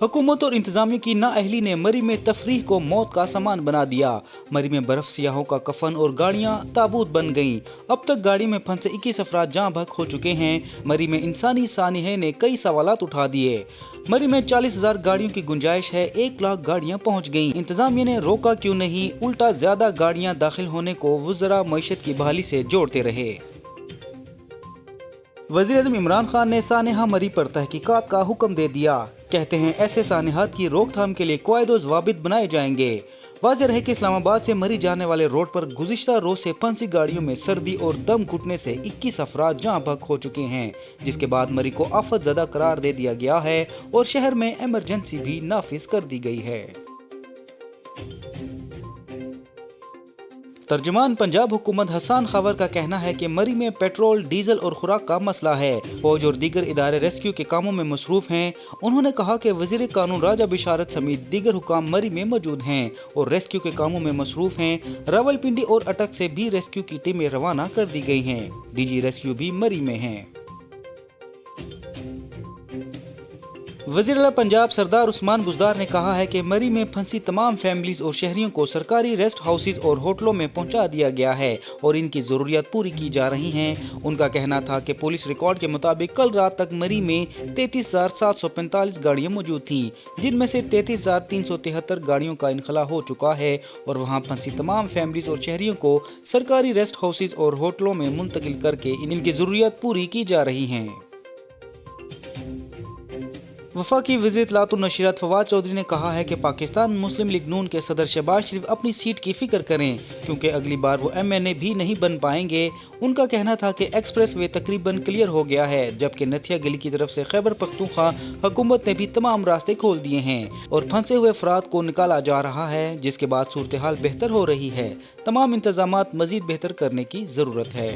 हुकूमत और इंतजामिया की नाअहली ने मरी में तफरीह को मौत का सामान बना दिया। मरी में बर्फ सियाहों का कफन और गाड़ियां ताबूत बन गईं। अब तक गाड़ी में फंसे 21 अफराद जाँ बहक हो चुके हैं। मरी में इंसानी सानिहे ने कई सवालात उठा दिए। मरी में 40,000 गाड़ियों की गुंजाइश है, 1 लाख गाड़ियां पहुंच गईं। इंतजामिया ने रोका क्यों नहीं, उल्टा ज्यादा गाड़ियां दाखिल होने को वज़रा मईशत की बहाली से जोड़ते रहे। वज़ीर-ए-आज़म इमरान खान ने सानेहा मरी पर तहकीकात का हुक्म दे दिया। कहते हैं ऐसे सानेहात की रोकथाम के लिए कायदो ज़वाबित बनाए जाएंगे। वाज़ेह रहे कि इस्लामाबाद से मरी जाने वाले रोड पर गुज़िश्ता रोज से फंसी गाड़ियों में सर्दी और दम घुटने से 21 अफराद जाँ बहक हो चुके हैं, जिसके बाद मरी को आफत ज़दा करार दे दिया गया है और शहर में इमरजेंसी भी नाफिज कर दी गई है। तर्जुमान पंजाब हुकूमत हसन खबर का कहना है कि मरी में पेट्रोल, डीजल और खुराक का मसला है। फौज और दीगर इदारे रेस्क्यू के कामों में मसरूफ हैं। उन्होंने कहा कि वज़ीर कानून राजा बिशारत समेत दीगर हुकाम मरी में मौजूद हैं और रेस्क्यू के कामों में मसरूफ हैं। रावलपिंडी और अटक से भी रेस्क्यू की टीमें रवाना कर दी गई हैं। डीजी रेस्क्यू भी मरी में हैं। वज़ीर-ए-आला पंजाब सरदार उस्मान बुज़दार ने कहा है कि मरी में फंसी तमाम फैमिलीज और शहरियों को सरकारी रेस्ट हाउसेज और होटलों में पहुंचा दिया गया है और इनकी ज़रूरियात पूरी की जा रही हैं। उनका कहना था कि पुलिस रिकॉर्ड के मुताबिक कल रात तक मरी में 33,745 गाड़ियां मौजूद थीं, जिनमें से 33,373 गाड़ियों का इनखला हो चुका है और वहां फंसी तमाम फैमिलीज और शहरियों को सरकारी रेस्ट हाउसेज और होटलों में मुंतकिल करके इनकी ज़रूरियात पूरी की जा रही हैं। वफाकी वज़ीर इत्तलात और नशरियात फवाद चौधरी ने कहा है कि पाकिस्तान मुस्लिम लीग नून के सदर शहबाज शरीफ अपनी सीट की फिक्र करें, क्योंकि अगली बार वो MNA भी नहीं बन पाएंगे। उनका कहना था कि एक्सप्रेस वे तकरीबन क्लियर हो गया है, जबकि नथिया गली की तरफ से खैबर पख्तूनख्वा हुकूमत ने भी तमाम रास्ते खोल दिए हैं और फंसे हुए अफराद को निकाला जा रहा है, जिसके बाद सूरत हाल बेहतर हो रही है। तमाम इंतजामात मजीद बेहतर करने की ज़रूरत है।